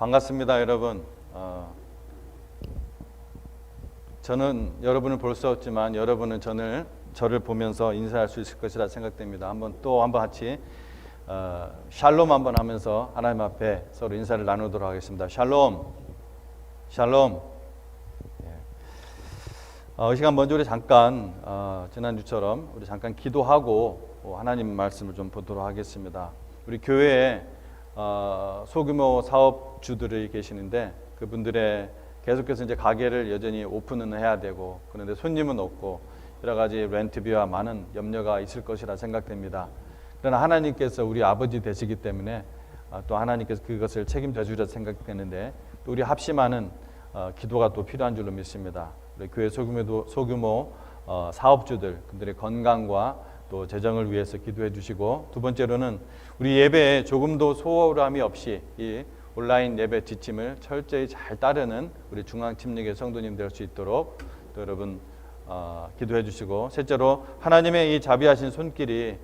반갑습니다, 여러분. 저는 여러분을 볼 수 없지만 여러분은 저를 보면서 인사할 수 있을 것이라 생각됩니다. 한번 같이 샬롬 한번 하면서 하나님 앞에 서로 인사를 나누도록 하겠습니다. 샬롬, 샬롬. 이 시간 먼저 우리 잠깐 지난주처럼 우리 잠깐 기도하고 하나님 말씀을 좀 보도록 하겠습니다. 우리 교회에 소규모 사업주들이 계시는데 그분들의 계속해서 이제 가게를 여전히 오픈은 해야 되고 그런데 손님은 없고 여러 가지 렌트비와 많은 염려가 있을 것이라 생각됩니다. 그러나 하나님께서 우리 아버지 되시기 때문에 또 하나님께서 그것을 책임져 주리라 생각되는데 또 우리 합심하는 기도가 또 필요한 줄로 믿습니다. 우리 교회 소규모 사업주들 그들의 건강과 또 재정을 위해서 기도해 주시고, 두 번째로는 우리 예배에 조금도 소홀함이 없이 이 온라인 예배 지침을 철저히 잘 따르는 우리 중앙침례교회 성도님 될 수 있도록 또 여러분 기도해 주시고, 셋째로 하나님의 이 자비하신 손길이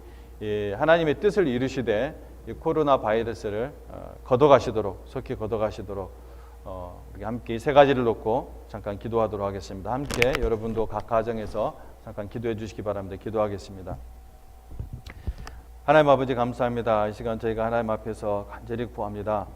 하나님의 뜻을 이루시되 이 코로나 바이러스를 속히 걷어가시도록 우리 함께 세 가지를 놓고 잠깐 기도하도록 하겠습니다. 함께 여러분도 각 가정에서 잠깐 기도해 주시기 바랍니다. 기도하겠습니다. 하나님 아버지 감사합니다. 이 시간 저희가 하나님 앞에서 간절히 구합니다.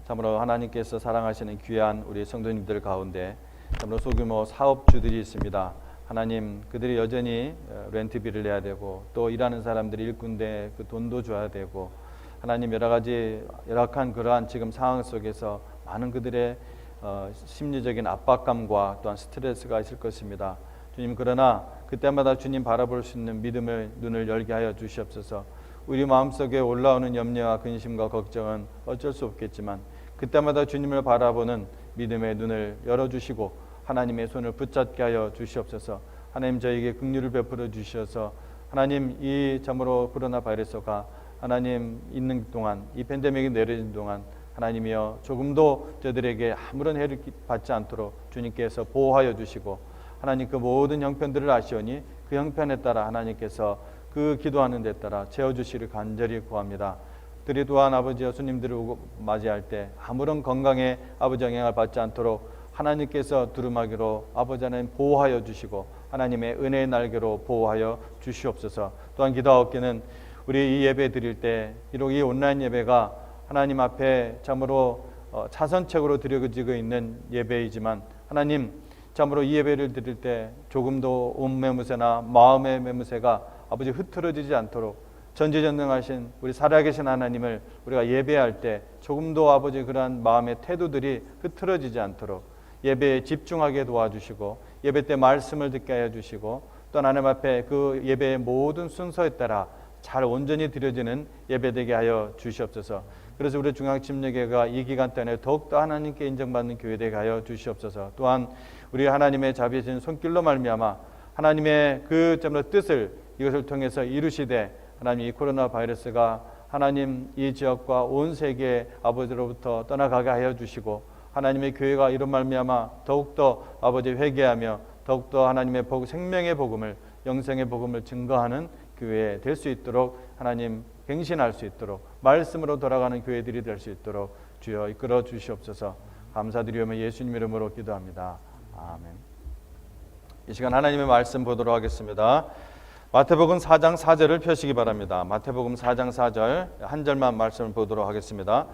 참으로 하나님께서 사랑하시는 귀한 우리 성도님들 가운데 참으로 소규모 사업주들이 있습니다. 하나님, 그들이 여전히 렌트비를 내야 되고 또 일하는 사람들이 일꾼데 그 돈도 줘야 되고 하나님, 여러 가지 열악한 그러한 지금 상황 속에서 많은 그들의 심리적인 압박감과 또한 스트레스가 있을 것입니다. 주님, 그러나 그때마다 주님 바라볼 수 있는 믿음의 눈을 열게 하여 주시옵소서. 우리 마음속에 올라오는 염려와 근심과 걱정은 어쩔 수 없겠지만 그때마다 주님을 바라보는 믿음의 눈을 열어주시고 하나님의 손을 붙잡게 하여 주시옵소서. 하나님, 저에게 긍휼을 베풀어 주셔서 하나님, 이 참으로 코로나 바이러스가 하나님 있는 동안, 이 팬데믹이 내려진 동안 하나님이여 조금도 저들에게 아무런 해를 받지 않도록 주님께서 보호하여 주시고, 하나님 그 모든 형편들을 아시오니 그 형편에 따라 하나님께서 그 기도하는 데 따라 채워주시를 간절히 구합니다. 들이 또한 아버지 예수님들을 맞이할 때 아무런 건강에 아버지 영향을 받지 않도록 하나님께서 두루마기로 아버지 하나님 보호하여 주시고 하나님의 은혜의 날개로 보호하여 주시옵소서. 또한 기도하옵기는 우리 이 예배 드릴 때 비록 이 온라인 예배가 하나님 앞에 참으로 차선책으로 드려지고 있는 예배이지만 하나님, 참으로 이 예배를 드릴 때 조금도 온 매무새나 마음의 매무새가 아버지 흐트러지지 않도록 전지전능하신 우리 살아계신 하나님을 우리가 예배할 때 조금도 아버지 그러한 마음의 태도들이 흐트러지지 않도록 예배에 집중하게 도와주시고 예배 때 말씀을 듣게 하여 주시고 또 하나님 앞에 그 예배의 모든 순서에 따라 잘 온전히 드려지는 예배되게 하여 주시옵소서. 그래서 우리 중앙침례교회가 이 기간 동안에 더욱더 하나님께 인정받는 교회되게 하여 주시옵소서. 또한 우리 하나님의 자비하신 손길로 말미암아 하나님의 그 뜻을 이것을 통해서 이루시되 하나님, 이 코로나 바이러스가 하나님 이 지역과 온 세계 아버지로부터 떠나가게 하여 주시고 하나님의 교회가 이런 말미암아 더욱더 아버지 회개하며 더욱더 하나님의 생명의 복음을, 영생의 복음을 증거하는 교회 될 수 있도록 하나님 갱신할 수 있도록 말씀으로 돌아가는 교회들이 될 수 있도록 주여 이끌어 주시옵소서. 감사드리며 예수님 이름으로 기도합니다. 아멘. 이 시간 하나님의 말씀 보도록 하겠습니다. 마태복음 4장 4절을 펴시기 바랍니다. 마태복음 4장 4절 한 절만 말씀을 보도록 하겠습니다.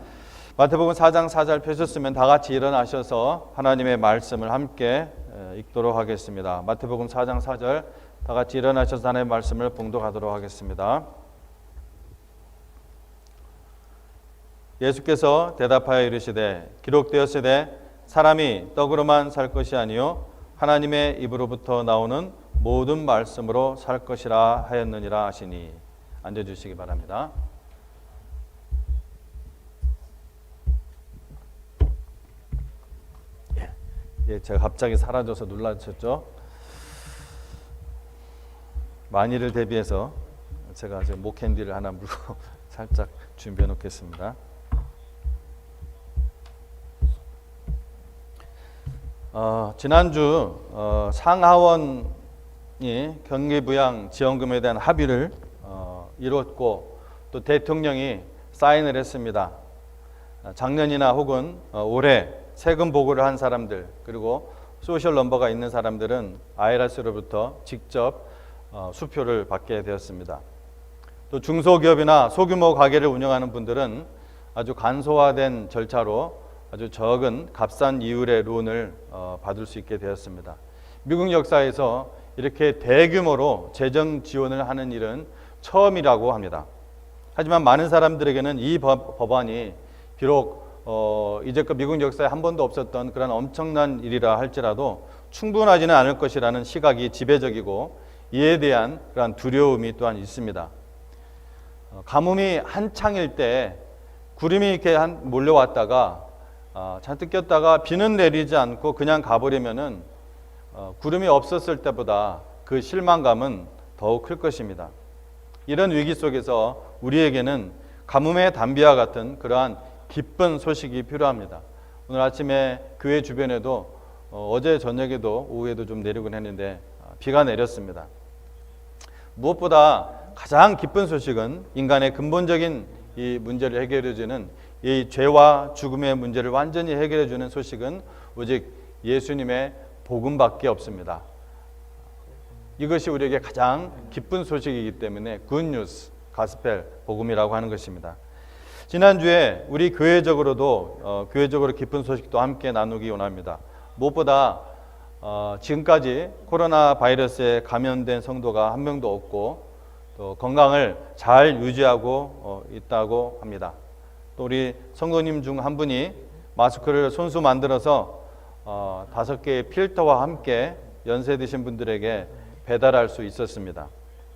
마태복음 4장 4절 펴셨으면 다 같이 일어나셔서 하나님의 말씀을 함께 읽도록 하겠습니다. 마태복음 4장 4절 다 같이 일어나셔서 하나님의 말씀을 봉독하도록 하겠습니다. 예수께서 대답하여 이르시되 기록되었으되 사람이 떡으로만 살 것이 아니요 하나님의 입으로부터 나오는 모든 말씀으로 살 것이라 하였느니라 하시니. 앉아주시기 바랍니다. 제가 갑자기 사라져서 놀라셨죠? 만일을 대비해서 제가 지금 목캔디를 하나 물고 살짝 준비해 놓겠습니다. 지난주 상하원이 경기부양 지원금에 대한 합의를 이뤘고 또 대통령이 사인을 했습니다. 작년이나 혹은 올해 세금 보고를 한 사람들, 그리고 소셜 넘버가 있는 사람들은 IRS로부터 직접 수표를 받게 되었습니다. 또 중소기업이나 소규모 가게를 운영하는 분들은 아주 간소화된 절차로 아주 적은 값싼 이율의 론을 받을 수 있게 되었습니다. 미국 역사에서 이렇게 대규모로 재정 지원을 하는 일은 처음이라고 합니다. 하지만 많은 사람들에게는 이 법안이 비록 이제껏 미국 역사에 한 번도 없었던 그런 엄청난 일이라 할지라도 충분하지는 않을 것이라는 시각이 지배적이고 이에 대한 그런 두려움이 또한 있습니다. 가뭄이 한창일 때 구름이 이렇게 몰려왔다가 잔뜩 꼈다가 비는 내리지 않고 그냥 가버리면은 구름이 없었을 때보다 그 실망감은 더욱 클 것입니다. 이런 위기 속에서 우리에게는 가뭄의 단비와 같은 그러한 기쁜 소식이 필요합니다. 오늘 아침에 교회 주변에도 어제 저녁에도 오후에도 좀 내리곤 했는데 비가 내렸습니다. 무엇보다 가장 기쁜 소식은 인간의 근본적인 이 문제를 해결해주는 이 죄와 죽음의 문제를 완전히 해결해주는 소식은 오직 예수님의 복음밖에 없습니다. 이것이 우리에게 가장 기쁜 소식이기 때문에 굿뉴스, 가스펠, 복음이라고 하는 것입니다. 지난주에 우리 교회적으로 기쁜 소식도 함께 나누기 원합니다. 무엇보다 지금까지 코로나 바이러스에 감염된 성도가 한 명도 없고 또 건강을 잘 유지하고 있다고 합니다. 또 우리 성도님 중 한 분이 마스크를 손수 만들어서 5개의 필터와 함께 연세 드신 분들에게 배달할 수 있었습니다.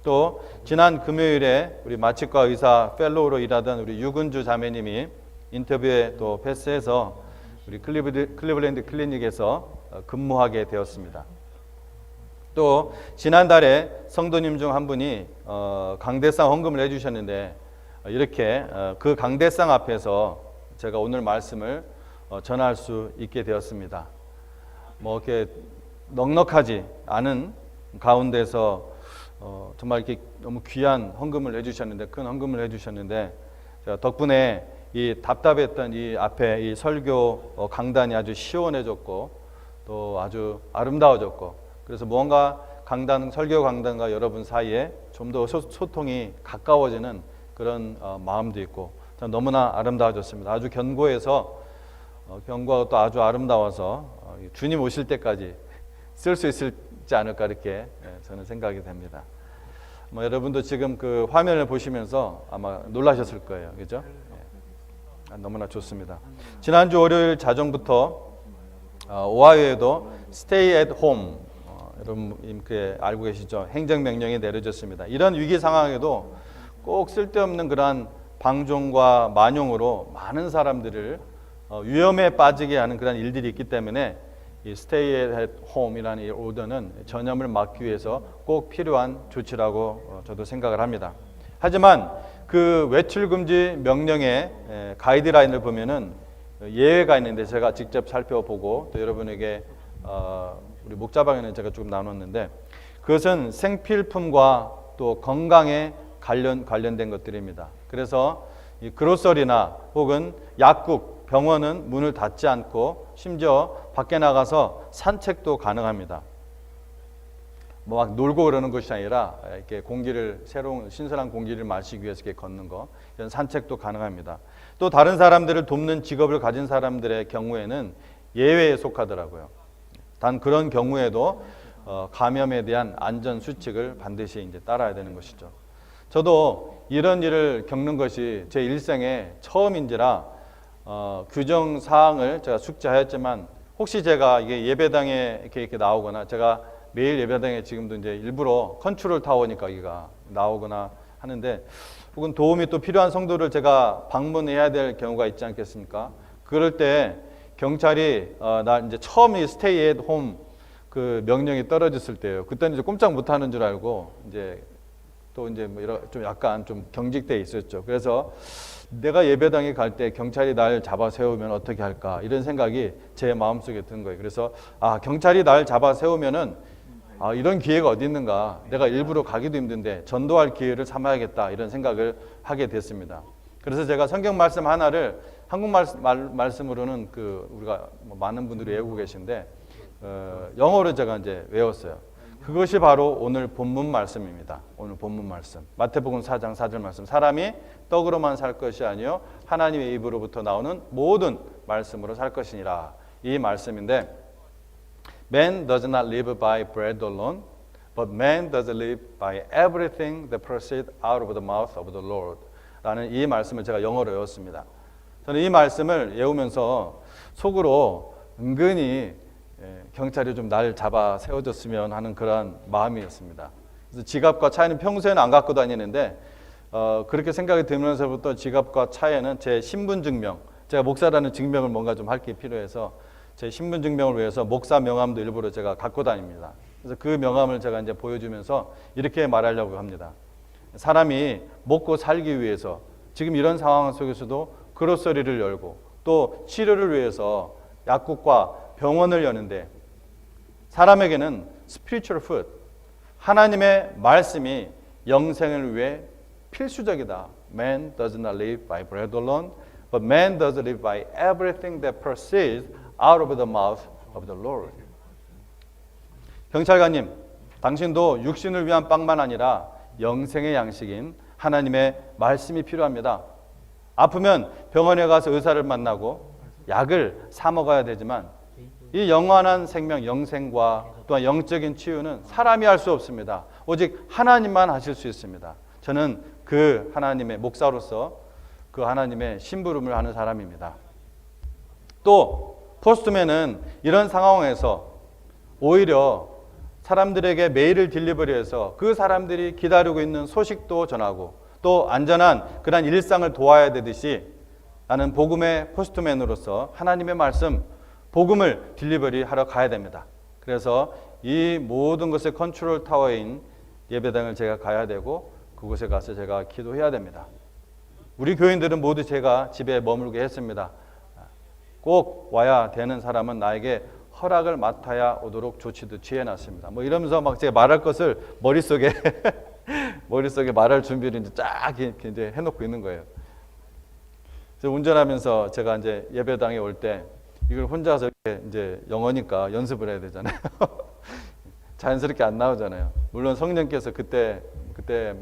또 지난 금요일에 우리 마취과 의사 펠로우로 일하던 우리 유근주 자매님이 인터뷰에 또 패스해서 우리 클리블랜드 클리닉에서 근무하게 되었습니다. 또 지난달에 성도님 중 한 분이 강대상 헌금을 해주셨는데 이렇게 그 강대상 앞에서 제가 오늘 말씀을 전할 수 있게 되었습니다. 이렇게 넉넉하지 않은 가운데서 정말 이렇게 너무 귀한 헌금을 해주셨는데, 큰 헌금을 해주셨는데, 제가 덕분에 이 답답했던 이 앞에 이 설교 강단이 아주 시원해졌고 또 아주 아름다워졌고, 그래서 무언가 설교 강단과 여러분 사이에 좀 더 소통이 가까워지는 그런 마음도 있고 너무나 아름다워졌습니다. 아주 견고해서 견고하고 또 아주 아름다워서 주님 오실 때까지 쓸 수 있지 않을까 이렇게 저는 생각이 됩니다. 여러분도 지금 그 화면을 보시면서 아마 놀라셨을 거예요, 그렇죠? 너무나 좋습니다. 지난주 월요일 자정부터 오하이오에도 Stay at Home, 여러분 이렇게 알고 계시죠? 행정명령이 내려졌습니다. 이런 위기 상황에도 꼭 쓸데없는 그러한 방종과 만용으로 많은 사람들을 위험에 빠지게 하는 그런 일들이 있기 때문에 이 Stay at Home이라는 이 오더는 전염을 막기 위해서 꼭 필요한 조치라고 저도 생각을 합니다. 하지만 그 외출 금지 명령의 가이드라인을 보면은 예외가 있는데 제가 직접 살펴보고 또 여러분에게 우리 목자방에는 제가 조금 나눴는데 그것은 생필품과 또 건강에 관련된 것들입니다. 그래서 이 그로서리나 혹은 약국, 병원은 문을 닫지 않고 심지어 밖에 나가서 산책도 가능합니다. 막 놀고 그러는 것이 아니라 이렇게 새로운 신선한 공기를 마시기 위해서 이렇게 걷는 거, 이런 산책도 가능합니다. 또 다른 사람들을 돕는 직업을 가진 사람들의 경우에는 예외에 속하더라고요. 단 그런 경우에도 감염에 대한 안전 수칙을 반드시 이제 따라야 되는 것이죠. 저도 이런 일을 겪는 것이 제 일생의 처음인지라 규정 사항을 제가 숙지하였지만 혹시 제가 이게 예배당에 이렇게 나오거나 제가 매일 예배당에 지금도 이제 일부러 컨트롤 타워니까 여기가 나오거나 하는데 혹은 도움이 또 필요한 성도를 제가 방문해야 될 경우가 있지 않겠습니까? 그럴 때 경찰이 나 이제 처음 이 스테이 앳 홈 그 명령이 떨어졌을 때예요. 그때는 이제 꼼짝 못 하는 줄 알고 이제 또 이제 뭐 좀 약간 좀 경직돼 있었죠. 그래서 내가 예배당에 갈 때 경찰이 날 잡아 세우면 어떻게 할까 이런 생각이 제 마음속에 든 거예요. 그래서 경찰이 날 잡아 세우면은 이런 기회가 어디 있는가, 내가 일부러 가기도 힘든데 전도할 기회를 삼아야겠다 이런 생각을 하게 됐습니다. 그래서 제가 성경 말씀 하나를 한국말 말씀으로는 우리가 많은 분들이 외우고 계신데 영어로 제가 이제 외웠어요. 그것이 바로 오늘 본문 말씀입니다. 오늘 본문 말씀. 마태복음 4장 4절 말씀. 사람이 떡으로만 살 것이 아니요 하나님의 입으로부터 나오는 모든 말씀으로 살 것이니라. 이 말씀인데 Man does not live by bread alone, but man does live by everything that proceeds out of the mouth of the Lord. 라는 이 말씀을 제가 영어로 외웠습니다. 저는 이 말씀을 외우면서 속으로 은근히 경찰이 좀 날 잡아 세워줬으면 하는 그런 마음이었습니다. 그래서 지갑과 차에는 평소에는 안 갖고 다니는데 그렇게 생각이 들면서부터 지갑과 차에는 제 신분증명, 제가 목사라는 증명을 뭔가 좀 할 게 필요해서 제 신분증명을 위해서 목사 명함도 일부러 제가 갖고 다닙니다. 그래서 그 명함을 제가 이제 보여주면서 이렇게 말하려고 합니다. 사람이 먹고 살기 위해서 지금 이런 상황 속에서도 그로서리를 열고 또 치료를 위해서 약국과 병원을 여는데 사람에게는 spiritual food, 하나님의 말씀이 영생을 위해 필수적이다. Man does not live by bread alone, but man does live by everything that proceeds out of the mouth of the Lord. 경찰관님, 당신도 육신을 위한 빵만 아니라 영생의 양식인 하나님의 말씀이 필요합니다. 아프면 병원에 가서 의사를 만나고 약을 사 먹어야 되지만 이 영원한 생명, 영생과 또한 영적인 치유는 사람이 할 수 없습니다. 오직 하나님만 하실 수 있습니다. 저는 그 하나님의 목사로서 그 하나님의 심부름을 하는 사람입니다. 또 포스트맨은 이런 상황에서 오히려 사람들에게 메일을 딜리버리해서 그 사람들이 기다리고 있는 소식도 전하고 또 안전한 그런 일상을 도와야 되듯이 나는 복음의 포스트맨으로서 하나님의 말씀, 복음을 딜리버리 하러 가야 됩니다. 그래서 이 모든 것의 컨트롤 타워인 예배당을 제가 가야 되고 그곳에 가서 제가 기도해야 됩니다. 우리 교인들은 모두 제가 집에 머물게 했습니다. 꼭 와야 되는 사람은 나에게 허락을 맡아야 오도록 조치도 취해놨습니다. 뭐 이러면서 막 제가 말할 것을 머릿속에 말할 준비를 이제 쫙 이제 해놓고 있는 거예요. 그래서 운전하면서 제가 이제 예배당에 올 때 이걸 혼자서 이렇게 이제 영어니까 연습을 해야 되잖아요. 자연스럽게 안 나오잖아요. 물론 성령께서 그때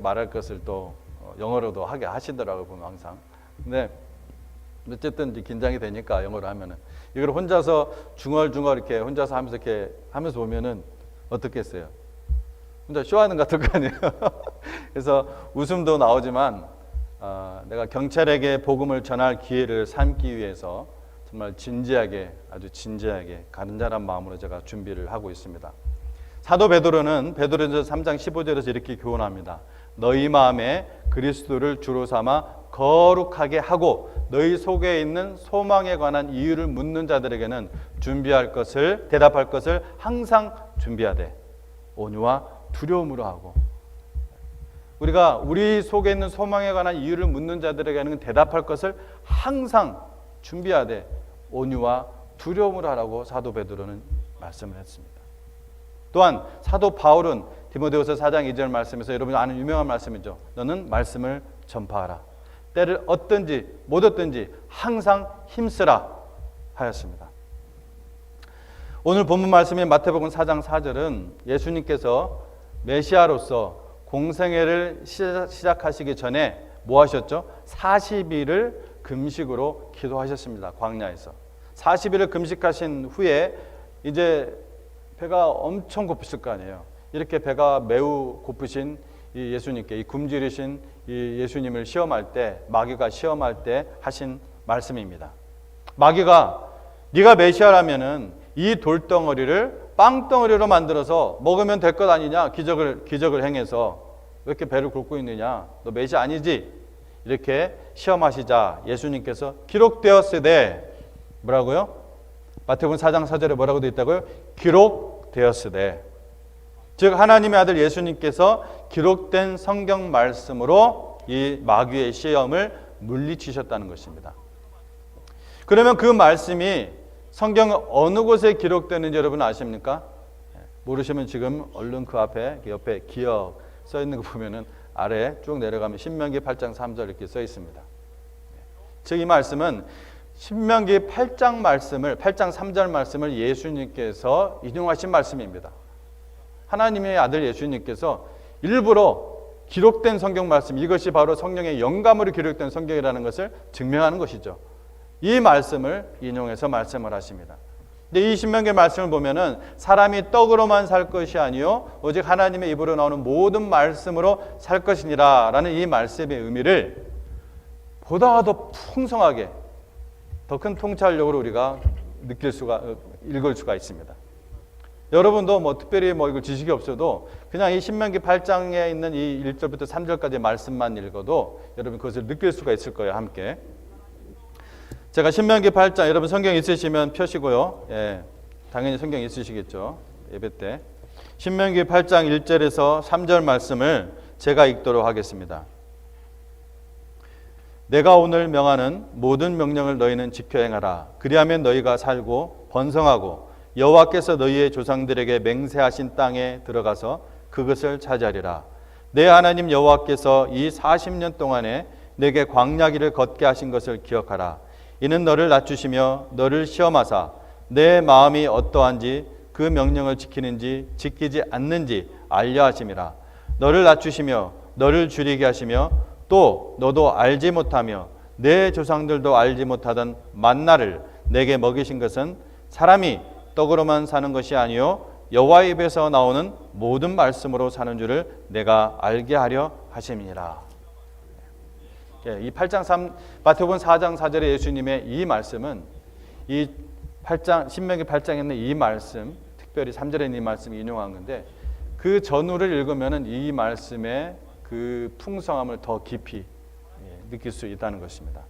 말할 것을 또 영어로도 하게 하시더라고요, 보면 항상. 근데 어쨌든 이제 긴장이 되니까 영어로 하면은 이걸 혼자서 중얼중얼 이렇게 혼자서 하면서 이렇게 하면서 보면은 어떻겠어요? 혼자 쇼하는 것 같을 거 아니에요. 그래서 웃음도 나오지만 내가 경찰에게 복음을 전할 기회를 삼기 위해서 정말 진지하게, 아주 진지하게 간절한 마음으로 제가 준비를 하고 있습니다. 사도 베드로는 베드로전서 3장 15절에서 이렇게 교훈합니다. 너희 마음에 그리스도를 주로 삼아 거룩하게 하고 너희 속에 있는 소망에 관한 이유를 묻는 자들에게는 대답할 것을 항상 준비하되 온유와 두려움으로 하고. 우리가 우리 속에 있는 소망에 관한 이유를 묻는 자들에게는 대답할 것을 항상 준비하되 온유와 두려움으로 하라고 사도 베드로는 말씀을 했습니다. 또한 사도 바울은 디모데후서 4장 2절 말씀에서 여러분이 아는 유명한 말씀이죠. 너는 말씀을 전파하라. 때를 얻든지 못 얻든지 항상 힘쓰라 하였습니다. 오늘 본문 말씀인 마태복음 4장 4절은 예수님께서 메시아로서 공생애를 시작하시기 전에 뭐 하셨죠? 40일을 금식으로 기도하셨습니다. 광야에서 40일을 금식하신 후에 이제 배가 엄청 고프실 거 아니에요. 이렇게 배가 매우 고프신 이 예수님께, 이 굶주리신 이 예수님을 시험할 때, 마귀가 시험할 때 하신 말씀입니다. 마귀가 네가 메시아라면은 이 돌덩어리를 빵덩어리로 만들어서 먹으면 될 것 아니냐? 기적을 행해서 왜 이렇게 배를 굶고 있느냐? 너 메시아 아니지? 이렇게 시험하시자 예수님께서 기록되었으되 뭐라고요? 마태복음 4장 4절에 뭐라고 되어 있다고요? 기록되었으되, 즉 하나님의 아들 예수님께서 기록된 성경 말씀으로 이 마귀의 시험을 물리치셨다는 것입니다. 그러면 그 말씀이 성경 어느 곳에 기록되는지 여러분 아십니까? 모르시면 지금 얼른 그 앞에 옆에 기억 써 있는 거 보면은 아래 쭉 내려가면 신명기 8장 3절 이렇게 써 있습니다. 즉 이 말씀은 신명기 8장 3절 말씀을 예수님께서 인용하신 말씀입니다. 하나님의 아들 예수님께서 일부러 기록된 성경 말씀, 이것이 바로 성령의 영감으로 기록된 성경이라는 것을 증명하는 것이죠. 이 말씀을 인용해서 말씀을 하십니다. 근데 이 신명기 말씀을 보면은 사람이 떡으로만 살 것이 아니요 오직 하나님의 입으로 나오는 모든 말씀으로 살 것이니라 라는 이 말씀의 의미를 보다 더 풍성하게 더 큰 통찰력으로 우리가 읽을 수가 있습니다. 여러분도 특별히 이거 지식이 없어도 그냥 이 신명기 8장에 있는 이 1절부터 3절까지 말씀만 읽어도 여러분 그것을 느낄 수가 있을 거예요. 함께 제가 신명기 8장, 여러분 성경 있으시면 펴시고요. 예, 당연히 성경 있으시겠죠. 예배 때 신명기 8장 1절에서 3절 말씀을 제가 읽도록 하겠습니다. 내가 오늘 명하는 모든 명령을 너희는 지켜 행하라. 그리하면 너희가 살고 번성하고 여호와께서 너희의 조상들에게 맹세하신 땅에 들어가서 그것을 차지하리라. 내 하나님 여호와께서 이 40년 동안에 내게 광야길을 걷게 하신 것을 기억하라. 이는 너를 낮추시며 너를 시험하사 내 마음이 어떠한지 그 명령을 지키는지 지키지 않는지 알려 하심이라. 너를 낮추시며 너를 줄이게 하시며 또 너도 알지 못하며 내 조상들도 알지 못하던 만나를 내게 먹이신 것은 사람이 떡으로만 사는 것이 아니요 여호와의 입에서 나오는 모든 말씀으로 사는 줄을 내가 알게 하려 하심이니라. 이 8장 3 마태복음 4장 4절의 예수님의 이 말씀은 이 8장 신명기 8장에 있는 이 말씀, 특별히 3절에 있는 이 말씀 인용한 건데 그 전후를 읽으면은 이 말씀의 그 풍성함을 더 깊이 느낄 수 있다는 것입니다.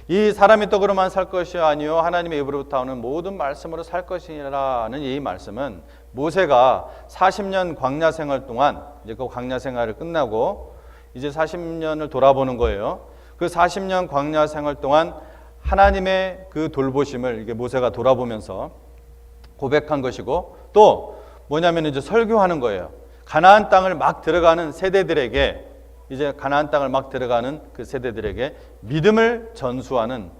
이 사람이 떡으로만 살 것이 아니요 하나님의 입으로부터 나오는 모든 말씀으로 살 것이라는 이 말씀은 모세가 40년 광야 생활 동안 이제 그 광야 생활을 끝나고 이제 40년을 돌아보는 거예요. 그 40년 광야 생활 동안 하나님의 그 돌보심을 이게 모세가 돌아보면서 고백한 것이고 또 뭐냐면 이제 설교하는 거예요. 가나안 땅을 막 들어가는 세대들에게 이제 가나안 땅을 막 들어가는 그 세대들에게 믿음을 전수하는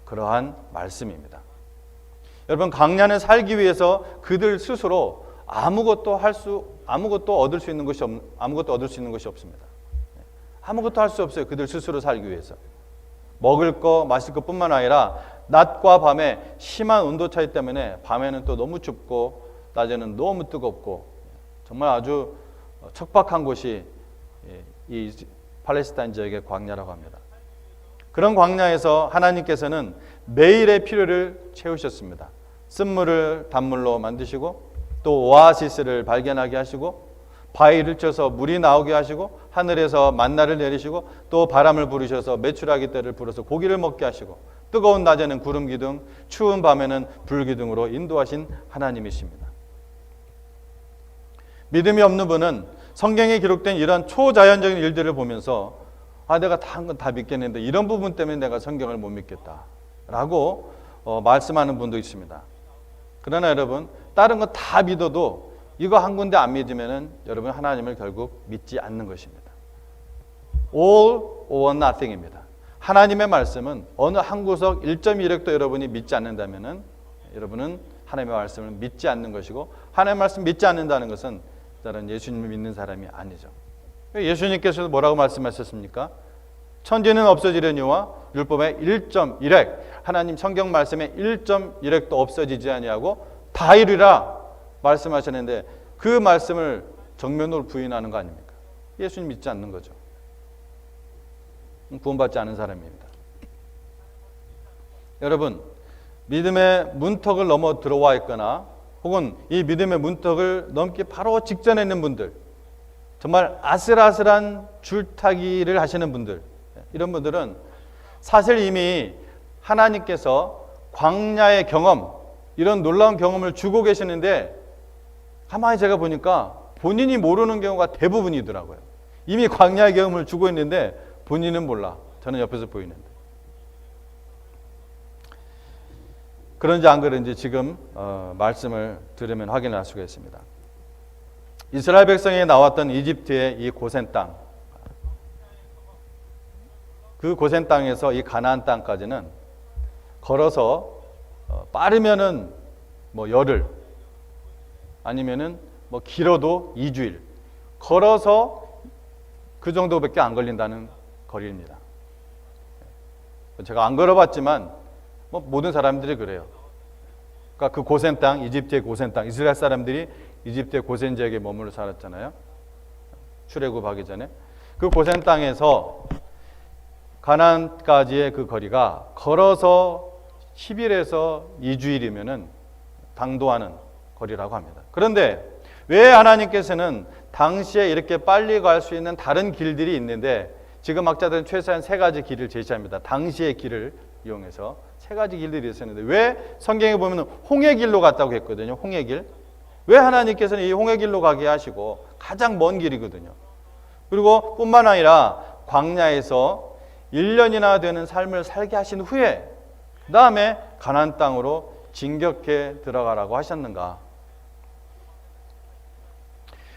그러한 말씀입니다. 여러분 광야는 살기 위해서 그들 스스로 아무것도 얻을 수 있는 것이 없습니다. 아무것도 할 수 없어요. 그들 스스로 살기 위해서. 먹을 거, 마실 것뿐만 아니라 낮과 밤에 심한 온도 차이 때문에 밤에는 또 너무 춥고 낮에는 너무 뜨겁고 정말 아주 척박한 곳이 이 팔레스타인 지역의 광야라고 합니다. 그런 광야에서 하나님께서는 매일의 필요를 채우셨습니다. 쓴물을 단물로 만드시고 또 오아시스를 발견하게 하시고 바위를 쳐서 물이 나오게 하시고 하늘에서 만나를 내리시고 또 바람을 부르셔서 메추라기 떼를 불어서 고기를 먹게 하시고 뜨거운 낮에는 구름 기둥, 추운 밤에는 불 기둥으로 인도하신 하나님이십니다. 믿음이 없는 분은 성경에 기록된 이런 초자연적인 일들을 보면서 내가 다 한 건 다 믿겠는데 이런 부분 때문에 내가 성경을 못 믿겠다라고 말씀하는 분도 있습니다. 그러나 여러분 다른 거 다 믿어도 이거 한 군데 안 믿으면은 여러분 하나님을 결국 믿지 않는 것입니다. All or nothing입니다. 하나님의 말씀은 어느 한 구석 1.1획도 여러분이 믿지 않는다면은 여러분은 하나님의 말씀을 믿지 않는 것이고 하나님의 말씀 믿지 않는다는 것은 다른 예수님을 믿는 사람이 아니죠. 예수님께서도 뭐라고 말씀하셨습니까? 천지는 없어지려니와 율법의 1.1획 하나님 성경 말씀의 1.1획도 없어지지 아니하고 다 이루리라 말씀하셨는데 그 말씀을 정면으로 부인하는 거 아닙니까? 예수님 믿지 않는 거죠. 구원받지 않은 사람입니다. 여러분 믿음의 문턱을 넘어 들어와 있거나 혹은 이 믿음의 문턱을 넘기 바로 직전에 있는 분들 정말 아슬아슬한 줄타기를 하시는 분들 이런 분들은 사실 이미 하나님께서 광야의 경험 이런 놀라운 경험을 주고 계시는데 가만히 제가 보니까 본인이 모르는 경우가 대부분이더라고요. 이미 광야의 경험을 주고 있는데 본인은 몰라. 저는 옆에서 보이는데. 그런지 안 그런지 지금 말씀을 들으면 확인할 수가 있습니다. 이스라엘 백성이 나왔던 이집트의 이 고센 땅 그 고센 땅에서 이 가나안 땅까지는 걸어서 빠르면은 뭐 열흘, 아니면은 뭐 길어도 2주일 걸어서 그 정도밖에 안 걸린다는 거리입니다. 제가 안 걸어봤지만 뭐 모든 사람들이 그래요. 그러니까 그 고센 땅, 이집트의 고센 땅, 이스라엘 사람들이 이집트의 고센 지역에 머물러 살았잖아요. 출애굽하기 전에 그 고센 땅에서 가나안까지의 그 거리가 걸어서 10일에서 2주일이면은 당도하는 거리라고 합니다. 그런데 왜 하나님께서는 당시에 이렇게 빨리 갈 수 있는 다른 길들이 있는데 지금 학자들은 최소한 3가지 길을 제시합니다. 당시의 길을 이용해서 3가지 길들이 있었는데 왜 성경에 보면 홍해길로 갔다고 했거든요. 홍해길. 왜 하나님께서는 이 홍해길로 가게 하시고 가장 먼 길이거든요. 그리고 뿐만 아니라 광야에서 1년이나 되는 삶을 살게 하신 후에 그 다음에 가나안 땅으로 진격해 들어가라고 하셨는가?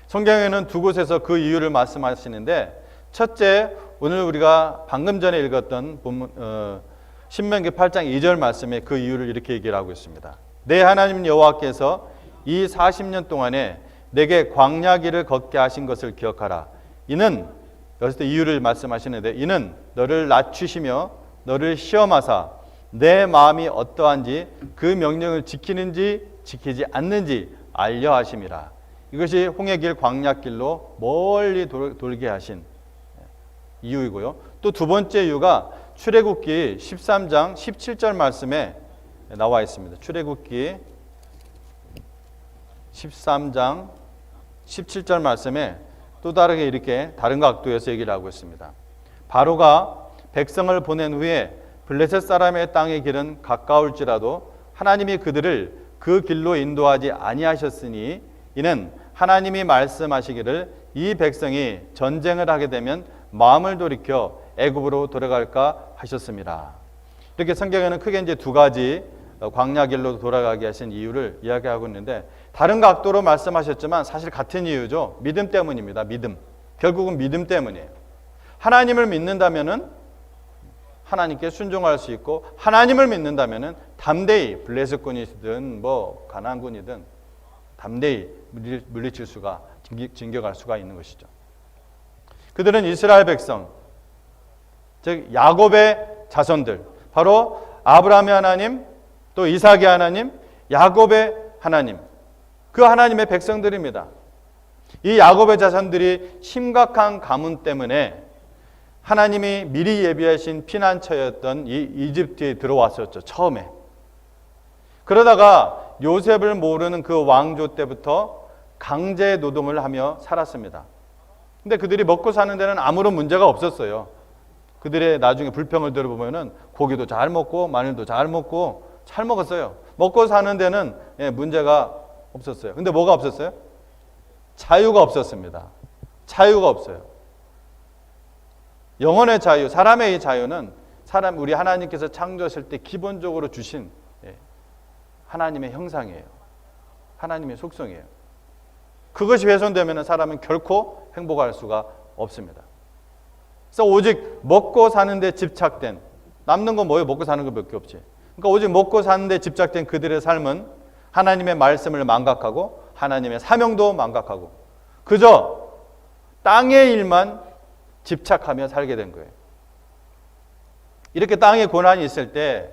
성경에는 2곳에서 그 이유를 말씀하시는데 첫째, 오늘 우리가 방금 전에 읽었던 신명기 8장 2절 말씀에 그 이유를 이렇게 얘기를 하고 있습니다. 내 하나님 여호와께서 이 40년 동안에 내게 광야길을 걷게 하신 것을 기억하라. 이는 여기서 이유를 말씀하시는데 이는 너를 낮추시며 너를 시험하사 내 마음이 어떠한지 그 명령을 지키는지 지키지 않는지 알려 하심이라. 이것이 홍해길 광야길로 멀리 돌게 하신 이유이고요. 또 두 번째 이유가 출애굽기 13장 17절 말씀에 나와 있습니다. 출애굽기 13장 17절 말씀에 또 다르게 이렇게 다른 각도에서 얘기를 하고 있습니다. 바로가 백성을 보낸 후에 블레셋 사람의 땅의 길은 가까울지라도 하나님이 그들을 그 길로 인도하지 아니하셨으니 이는 하나님이 말씀하시기를 이 백성이 전쟁을 하게 되면 마음을 돌이켜 애굽으로 돌아갈까 하셨습니다. 이렇게 성경에는 크게 이제 2가지 광야길로 돌아가게 하신 이유를 이야기하고 있는데 다른 각도로 말씀하셨지만 사실 같은 이유죠. 믿음 때문입니다. 믿음. 결국은 믿음 때문이에요. 하나님을 믿는다면은 하나님께 순종할 수 있고 하나님을 믿는다면은 담대히 블레셋군이든 뭐 가나안군이든 담대히 물리칠 수가 진격할 수가 있는 것이죠. 그들은 이스라엘 백성, 즉 야곱의 자손들, 바로 아브라함의 하나님, 또 이삭의 하나님, 야곱의 하나님, 그 하나님의 백성들입니다. 이 야곱의 자손들이 심각한 가문 때문에 하나님이 미리 예비하신 피난처였던 이 이집트에 들어왔었죠. 처음에. 그러다가 요셉을 모르는 그 왕조 때부터 강제 노동을 하며 살았습니다. 근데 그들이 먹고 사는 데는 아무런 문제가 없었어요. 그들의 나중에 불평을 들어보면은 고기도 잘 먹고 마늘도 잘 먹고 잘 먹었어요. 먹고 사는 데는 문제가 없었어요. 근데 뭐가 없었어요? 자유가 없었습니다. 자유가 없어요. 영혼의 자유, 사람의 이 자유는 우리 하나님께서 창조하실 때 기본적으로 주신 하나님의 형상이에요. 하나님의 속성이에요. 그것이 훼손되면 사람은 결코 행복할 수가 없습니다. 그래서 오직 먹고 사는 데 집착된, 남는 건 뭐예요? 먹고 사는 것밖에 없지. 그러니까 오직 먹고 사는 데 집착된 그들의 삶은 하나님의 말씀을 망각하고 하나님의 사명도 망각하고 그저 땅의 일만 집착하며 살게 된 거예요. 이렇게 땅에 고난이 있을 때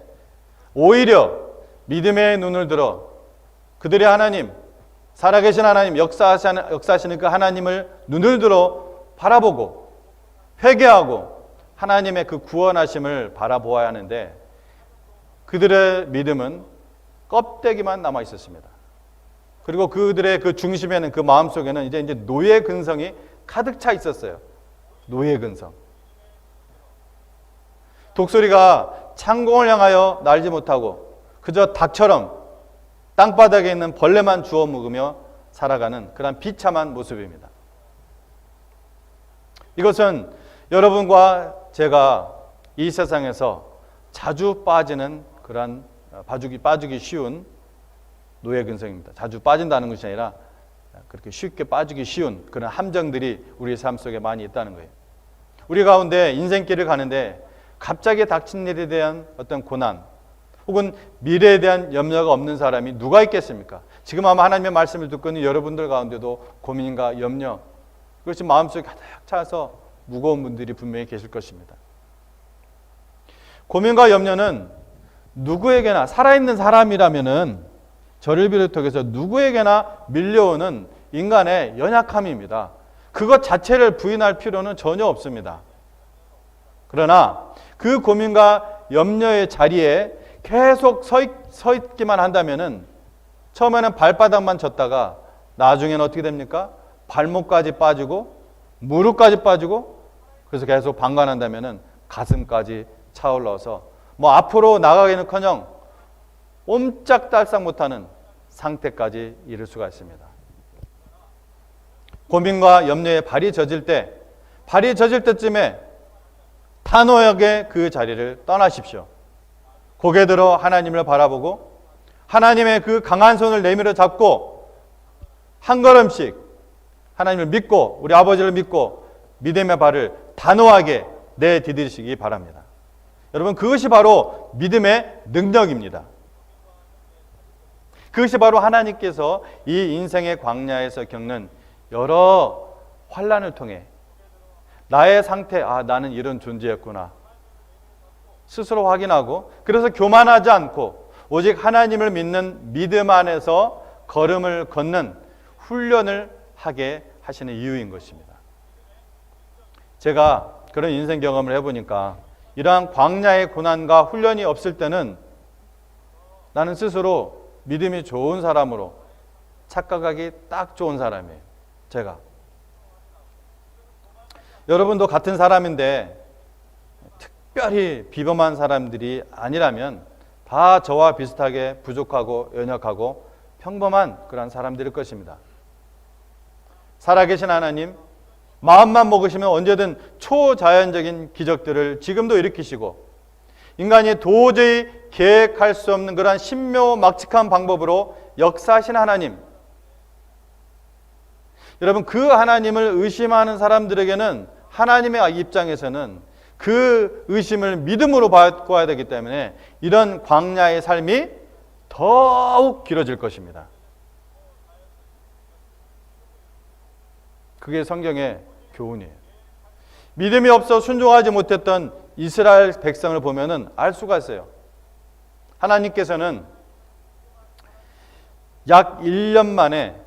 오히려 믿음의 눈을 들어 그들의 하나님, 살아계신 하나님, 역사하시는 그 하나님을 눈을 들어 바라보고 회개하고 하나님의 그 구원하심을 바라보아야 하는데 그들의 믿음은 껍데기만 남아 있었습니다. 그리고 그들의 그 중심에는, 그 마음속에는 이제 노예 근성이 가득 차 있었어요. 노예 근성. 독수리가 창공을 향하여 날지 못하고 그저 닭처럼 땅바닥에 있는 벌레만 주워 먹으며 살아가는 그런 비참한 모습입니다. 이것은 여러분과 제가 이 세상에서 자주 빠지는 그런 빠지기 쉬운 노예 근성입니다. 자주 빠진다는 것이 아니라 그렇게 쉽게 빠지기 쉬운 그런 함정들이 우리 삶 속에 많이 있다는 거예요. 우리 가운데 인생길을 가는데 갑자기 닥친 일에 대한 어떤 고난 혹은 미래에 대한 염려가 없는 사람이 누가 있겠습니까? 지금 아마 하나님의 말씀을 듣고 있는 여러분들 가운데도 고민과 염려, 그것이 마음속에 가득 차서 무거운 분들이 분명히 계실 것입니다. 고민과 염려는 누구에게나, 살아있는 사람이라면은 저를 비롯해서 누구에게나 밀려오는 인간의 연약함입니다. 그것 자체를 부인할 필요는 전혀 없습니다. 그러나 그 고민과 염려의 자리에 계속 서 있기만 한다면은 처음에는 발바닥만 졌다가 나중에는 어떻게 됩니까? 발목까지 빠지고 무릎까지 빠지고, 그래서 계속 방관한다면은 가슴까지 차올라서 뭐 앞으로 나가기는커녕 옴짝달싹 못하는 상태까지 이를 수가 있습니다. 고민과 염려에 발이 젖을 때쯤에 단호하게 그 자리를 떠나십시오. 고개 들어 하나님을 바라보고 하나님의 그 강한 손을 내밀어 잡고 한 걸음씩 하나님을 믿고, 우리 아버지를 믿고 믿음의 발을 단호하게 내디디시기 바랍니다. 여러분, 그것이 바로 믿음의 능력입니다. 그것이 바로 하나님께서 이 인생의 광야에서 겪는 여러 환난을 통해 나의 상태, 나는 이런 존재였구나 스스로 확인하고, 그래서 교만하지 않고 오직 하나님을 믿는 믿음 안에서 걸음을 걷는 훈련을 하게 하시는 이유인 것입니다. 제가 그런 인생 경험을 해보니까 이러한 광야의 고난과 훈련이 없을 때는 나는 스스로 믿음이 좋은 사람으로 착각하기 딱 좋은 사람이에요. 제가. 여러분도 같은 사람인데 특별히 비범한 사람들이 아니라면 다 저와 비슷하게 부족하고 연약하고 평범한 그런 사람들일 것입니다. 살아계신 하나님, 마음만 먹으시면 언제든 초자연적인 기적들을 지금도 일으키시고, 인간이 도저히 계획할 수 없는 그러한 신묘막측한 방법으로 역사하신 하나님, 여러분, 그 하나님을 의심하는 사람들에게는 하나님의 입장에서는 그 의심을 믿음으로 바꿔야 되기 때문에 이런 광야의 삶이 더욱 길어질 것입니다. 그게 성경의 교훈이에요. 믿음이 없어 순종하지 못했던 이스라엘 백성을 보면은 알 수가 있어요. 하나님께서는 약 1년 만에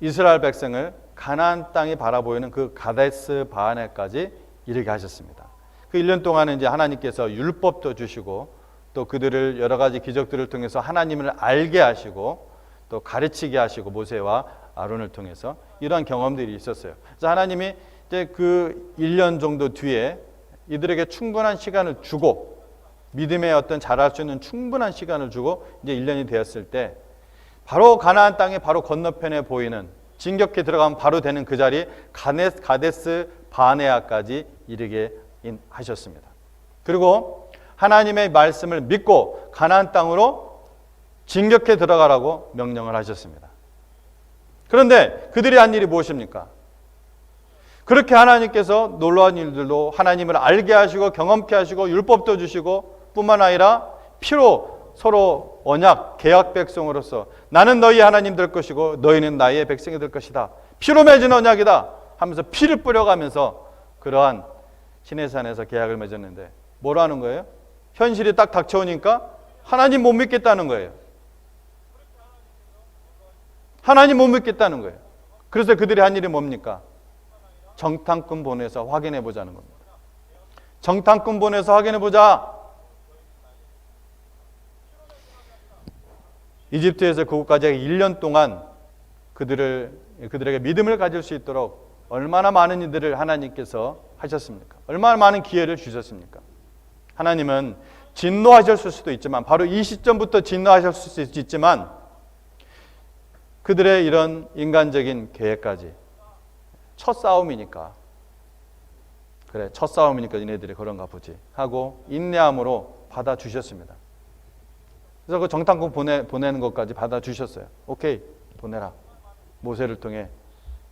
이스라엘 백성을 가나안 땅이 바라보이는 그 가데스 바네까지 이르게 하셨습니다. 그 1년 동안은 이제 하나님께서 율법도 주시고 또 그들을 여러 가지 기적들을 통해서 하나님을 알게 하시고 또 가르치게 하시고, 모세와 아론을 통해서 이러한 경험들이 있었어요. 그래서 하나님이 이제 그 1년 정도 뒤에 이들에게 충분한 시간을 주고, 믿음의 어떤 자랄 수 있는 충분한 시간을 주고 이제 1년이 되었을 때 바로 가나안 땅의 바로 건너편에 보이는, 진격해 들어가면 바로 되는 그 자리 가데스 바네아까지 이르게 하셨습니다. 그리고 하나님의 말씀을 믿고 가나안 땅으로 진격해 들어가라고 명령을 하셨습니다. 그런데 그들이 한 일이 무엇입니까? 그렇게 하나님께서 놀라운 일들로 하나님을 알게 하시고 경험케 하시고 율법도 주시고 뿐만 아니라 피로 서로 언약, 계약 백성으로서 나는 너희 하나님 될 것이고 너희는 나의 백성이 될 것이다, 피로 맺은 언약이다 하면서 피를 뿌려가면서 그러한 시내산에서 계약을 맺었는데 뭐라는 거예요? 현실이 딱 닥쳐오니까 하나님 못 믿겠다는 거예요. 하나님 못 믿겠다는 거예요. 그래서 그들이 한 일이 뭡니까? 정탐꾼 보내서 확인해 보자는 겁니다. 정탐꾼 보내서 확인해 보자. 이집트에서 그곳까지 1년 동안 그들에게 믿음을 가질 수 있도록 얼마나 많은 일들을 하나님께서 하셨습니까? 얼마나 많은 기회를 주셨습니까? 하나님은 진노하셨을 수도 있지만, 바로 이 시점부터 진노하셨을 수 있지만, 그들의 이런 인간적인 계획까지 첫 싸움이니까, 그래 첫 싸움이니까 얘네들이 그런가 보지 하고 인내함으로 받아주셨습니다. 그래서 그 정탐꾼 보내는 것까지 받아주셨어요. 오케이, 보내라. 모세를 통해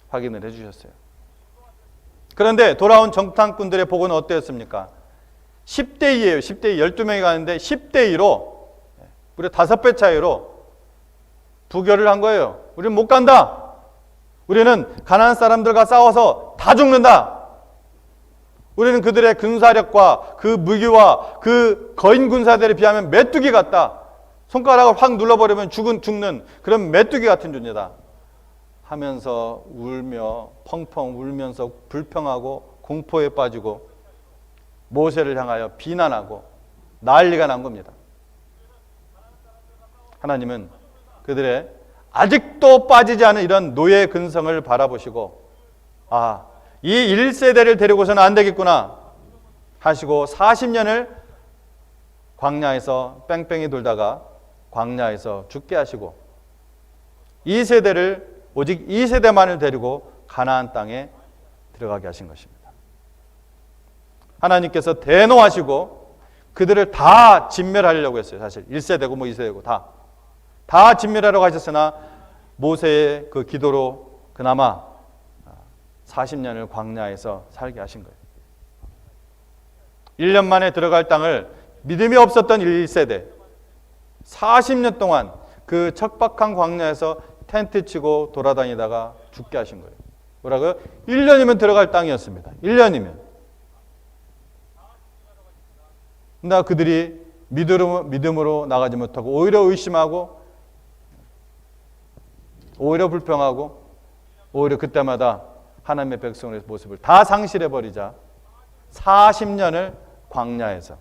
확인을 해주셨어요. 그런데 돌아온 정탐꾼들의 보고는 어땠습니까? 10대 2예요. 10대 2. 12명이 가는데 10대 2로 우리 5배 차이로 부결을 한 거예요. 우리는 못 간다. 우리는 가나안 사람들과 싸워서 다 죽는다. 우리는 그들의 군사력과 그 무기와 그 거인 군사들에 비하면 메뚜기 같다. 손가락을 확 눌러버리면 죽는 그런 메뚜기 같은 존재다. 하면서 울며 펑펑 울면서 불평하고 공포에 빠지고 모세를 향하여 비난하고 난리가 난 겁니다. 하나님은 그들의 아직도 빠지지 않은 이런 노예 근성을 바라보시고 이 1세대를 데리고서는 안 되겠구나 하시고 40년을 광야에서 뺑뺑이 돌다가 광야에서 죽게 하시고 2세대를 오직 2세대만을 데리고 가나안 땅에 들어가게 하신 것입니다. 하나님께서 대노하시고 그들을 다 진멸하려고 했어요. 사실 1세대고 뭐 2세대고 다 진멸하려고 하셨으나 모세의 그 기도로 그나마 40년을 광야에서 살게 하신 거예요. 1년 만에 들어갈 땅을 믿음이 없었던 1세대 40년 동안 그 척박한 광야에서 텐트 치고 돌아다니다가 죽게 하신 거예요. 뭐라고요? 1년이면 들어갈 땅이었습니다. 1년이면. 근데 그들이 믿음으로 나가지 못하고 오히려 의심하고 오히려 불평하고 오히려 그때마다 하나님의 백성의 모습을 다 상실해버리자 40년을 광야에서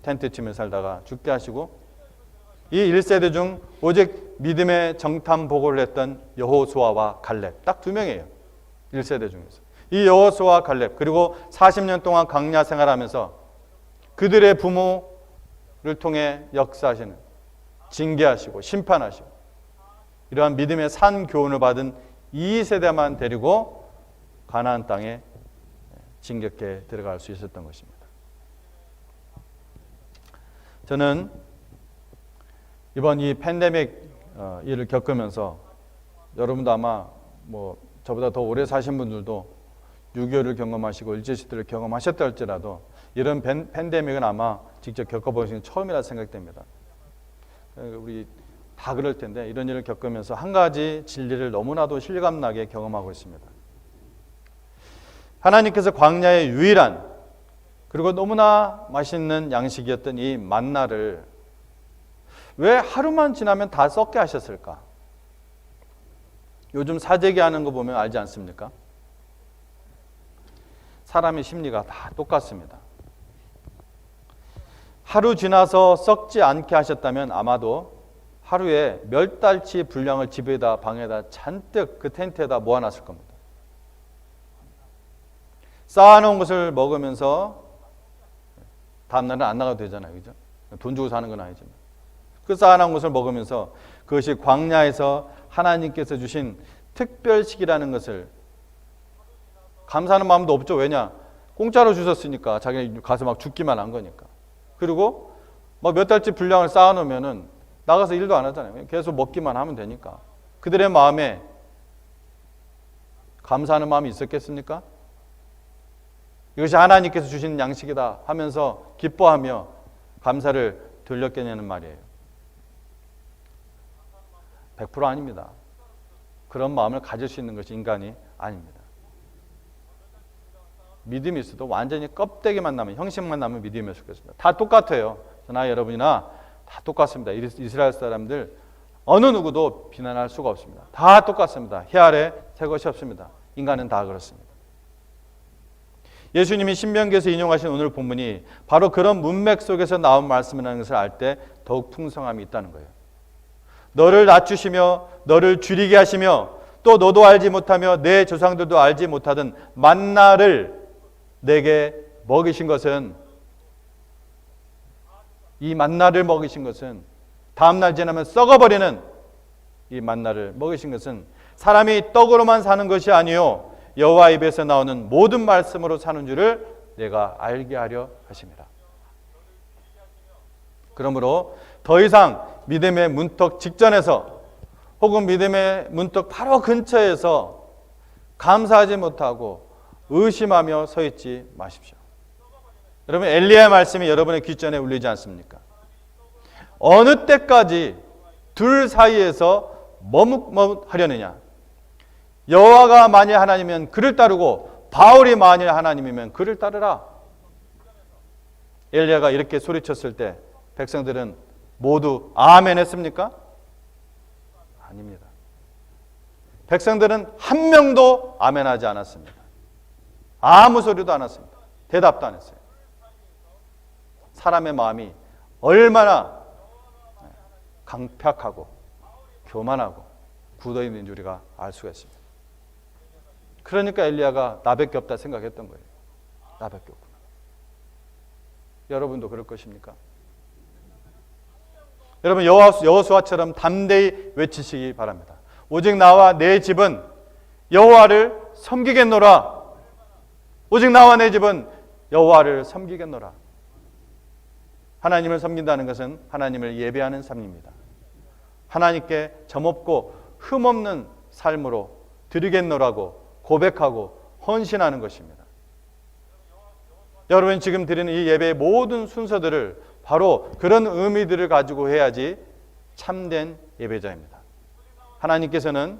텐트 치며 살다가 죽게 하시고 이 1세대 중 오직 믿음의 정탐 보고를 했던 여호수아와 갈렙 딱 2명이에요. 1세대 중에서. 이 여호수아와 갈렙 그리고 40년 동안 광야 생활하면서 그들의 부모를 통해 역사하시는 징계하시고 심판하시고 이러한 믿음의 산 교훈을 받은 2세대만 데리고 가나안 땅에 진격해 들어갈 수 있었던 것입니다. 저는 이번 이 팬데믹 일을 겪으면서 여러분도 아마 뭐 저보다 더 오래 사신 분들도 6.25를 경험하시고 일제시대를 경험하셨다 할지라도 이런 팬데믹은 아마 직접 겪어보신 처음이라 생각됩니다. 우리 다 그럴 텐데 이런 일을 겪으면서 한 가지 진리를 너무나도 실감나게 경험하고 있습니다. 하나님께서 광야의 유일한 그리고 너무나 맛있는 양식이었던 이 만나를 왜 하루만 지나면 다 썩게 하셨을까? 요즘 사재기 하는 거 보면 알지 않습니까? 사람의 심리가 다 똑같습니다. 하루 지나서 썩지 않게 하셨다면 아마도 하루에 몇 달치 분량을 집에다 방에다 잔뜩 그 텐트에다 모아놨을 겁니다. 쌓아놓은 것을 먹으면서 다음날은 안 나가도 되잖아요. 그죠? 돈 주고 사는 건 아니지만. 그 쌓아놓은 것을 먹으면서 그것이 광야에서 하나님께서 주신 특별식이라는 것을 감사하는 마음도 없죠. 왜냐? 공짜로 주셨으니까 자기 가서 막 죽기만 한 거니까. 그리고 뭐 몇 달치 분량을 쌓아놓으면은 나가서 일도 안 하잖아요. 계속 먹기만 하면 되니까. 그들의 마음에 감사하는 마음이 있었겠습니까? 이것이 하나님께서 주신 양식이다 하면서 기뻐하며 감사를 돌렸겠냐는 말이에요. 100% 아닙니다. 그런 마음을 가질 수 있는 것이 인간이 아닙니다. 믿음이 있어도 완전히 껍데기만 남은 형식만 남은 믿음이었을 것입니다. 다 똑같아요. 저나 여러분이나 다 똑같습니다. 이스라엘 사람들 어느 누구도 비난할 수가 없습니다. 다 똑같습니다. 해 아래 새 것이 없습니다. 인간은 다 그렇습니다. 예수님이 신명기에서 인용하신 오늘 본문이 바로 그런 문맥 속에서 나온 말씀이라는 것을 알 때 더욱 풍성함이 있다는 거예요. 너를 낮추시며 너를 줄이게 하시며 또 너도 알지 못하며 내 조상들도 알지 못하던 만나를 내게 먹이신 것은 이 만나를 먹이신 것은 다음날 지나면 썩어버리는 이 만나를 먹이신 것은 사람이 떡으로만 사는 것이 아니요 여호와 입에서 나오는 모든 말씀으로 사는 줄을 내가 알게 하려 하십니다. 그러므로 더 이상 믿음의 문턱 직전에서 혹은 믿음의 문턱 바로 근처에서 감사하지 못하고 의심하며 서 있지 마십시오. 여러분 엘리야의 말씀이 여러분의 귓전에 울리지 않습니까? 어느 때까지 둘 사이에서 머뭇머뭇하려느냐? 여호와가 만일 하나님이면 그를 따르고 바울이 만일 하나님이면 그를 따르라. 엘리야가 이렇게 소리쳤을 때 백성들은 모두 아멘 했습니까? 아닙니다. 백성들은 한 명도 아멘하지 않았습니다. 아무 소리도 안 했습니다. 대답도 안 했어요. 사람의 마음이 얼마나 강팍하고 교만하고 굳어있는 줄 우리가 알 수가 있습니다. 그러니까 엘리야가 나밖에 없다 생각했던 거예요. 나밖에 없구나. 여러분도 그럴 것입니까? 여러분 여호수아처럼 담대히 외치시기 바랍니다. 오직 나와 내 집은 여호와를 섬기겠노라. 오직 나와 내 집은 여호와를 섬기겠노라. 하나님을 섬긴다는 것은 하나님을 예배하는 삶입니다. 하나님께 점없고 흠없는 삶으로 드리겠노라고 고백하고 헌신하는 것입니다. 여러분 지금 드리는 이 예배의 모든 순서들을 바로 그런 의미들을 가지고 해야지 참된 예배자입니다. 하나님께서는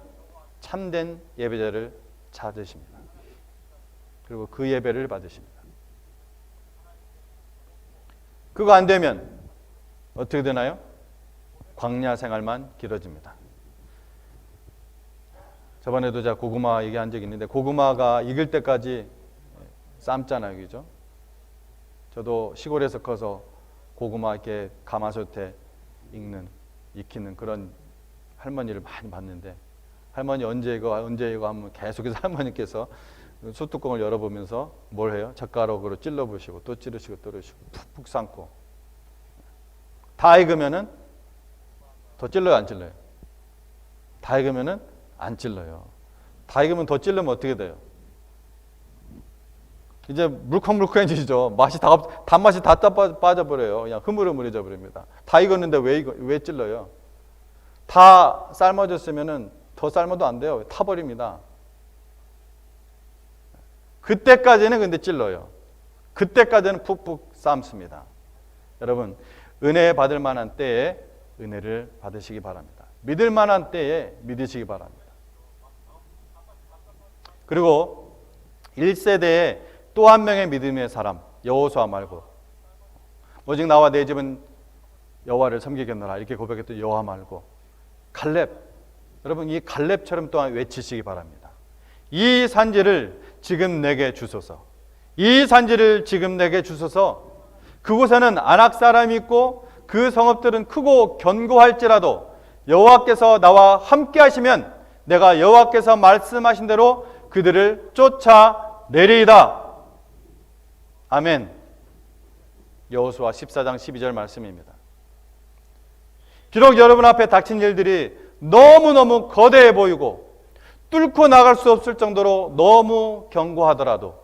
참된 예배자를 찾으십니다. 그리고 그 예배를 받으십니다. 그거 안 되면 어떻게 되나요? 광야 생활만 길어집니다. 저번에도 제가 고구마 얘기한 적이 있는데 고구마가 익을 때까지 삶잖아요. 그죠? 저도 시골에서 커서 고구마 이렇게 가마솥에 익히는 그런 할머니를 많이 봤는데 할머니 언제 이거 하면 계속해서 할머니께서 솥뚜껑을 열어보면서 뭘 해요? 젓가락으로 찔러보시고 또 찌르시고 또 찌르시고 푹푹 삶고 다 익으면은 더 찔러요 안 찔러요? 다 익으면은 안 찔러요. 다 익으면 더 찔르면 어떻게 돼요? 이제 물컹물컹해지죠. 단맛이 다 빠져버려요. 그냥 흐물흐물해져 버립니다. 다 익었는데 왜 찔러요? 다 삶아졌으면은 더 삶아도 안 돼요. 타버립니다. 그때까지는 근데 찔러요. 그때까지는 푹푹 삶습니다. 여러분 은혜 받을 만한 때에 은혜를 받으시기 바랍니다. 믿을 만한 때에 믿으시기 바랍니다. 그리고 1세대에 또 한 명의 믿음의 사람 여호수아 말고 오직 나와 내 집은 여호와를 섬기겠노라 이렇게 고백했던 여호와 말고 갈렙, 여러분 이 갈렙처럼 또한 외치시기 바랍니다. 이 산지를 지금 내게 주소서. 이 산지를 지금 내게 주소서. 그곳에는 아낙 사람이 있고 그 성읍들은 크고 견고할지라도 여호와께서 나와 함께 하시면 내가 여호와께서 말씀하신 대로 그들을 쫓아내리이다. 아멘. 여호수아 14장 12절 말씀입니다. 비록 여러분 앞에 닥친 일들이 너무너무 거대해 보이고 뚫고 나갈 수 없을 정도로 너무 견고하더라도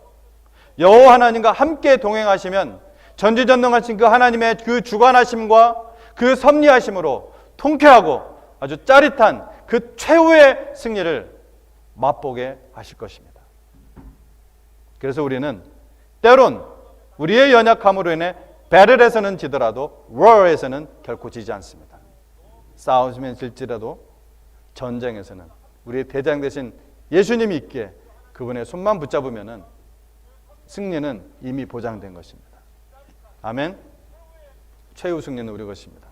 여호와 하나님과 함께 동행하시면 전지전능하신 그 하나님의 그 주관하심과 그 섭리하심으로 통쾌하고 아주 짜릿한 그 최후의 승리를 맛보게 하실 것입니다. 그래서 우리는 때론 우리의 연약함으로 인해 배틀에서는 지더라도 워에서는 결코 지지 않습니다. 싸우면 질지라도 전쟁에서는 우리의 대장 되신 예수님이 있기에 그분의 손만 붙잡으면 승리는 이미 보장된 것입니다. 아멘. 최후 승리는 우리 것입니다.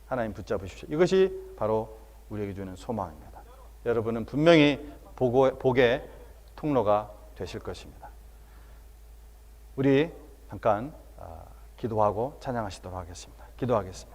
하나님 붙잡으십시오. 이것이 바로 우리에게 주는 소망입니다. 여러분은 분명히 복의 통로가 되실 것입니다. 우리 잠깐 기도하고 찬양하시도록 하겠습니다. 기도하겠습니다.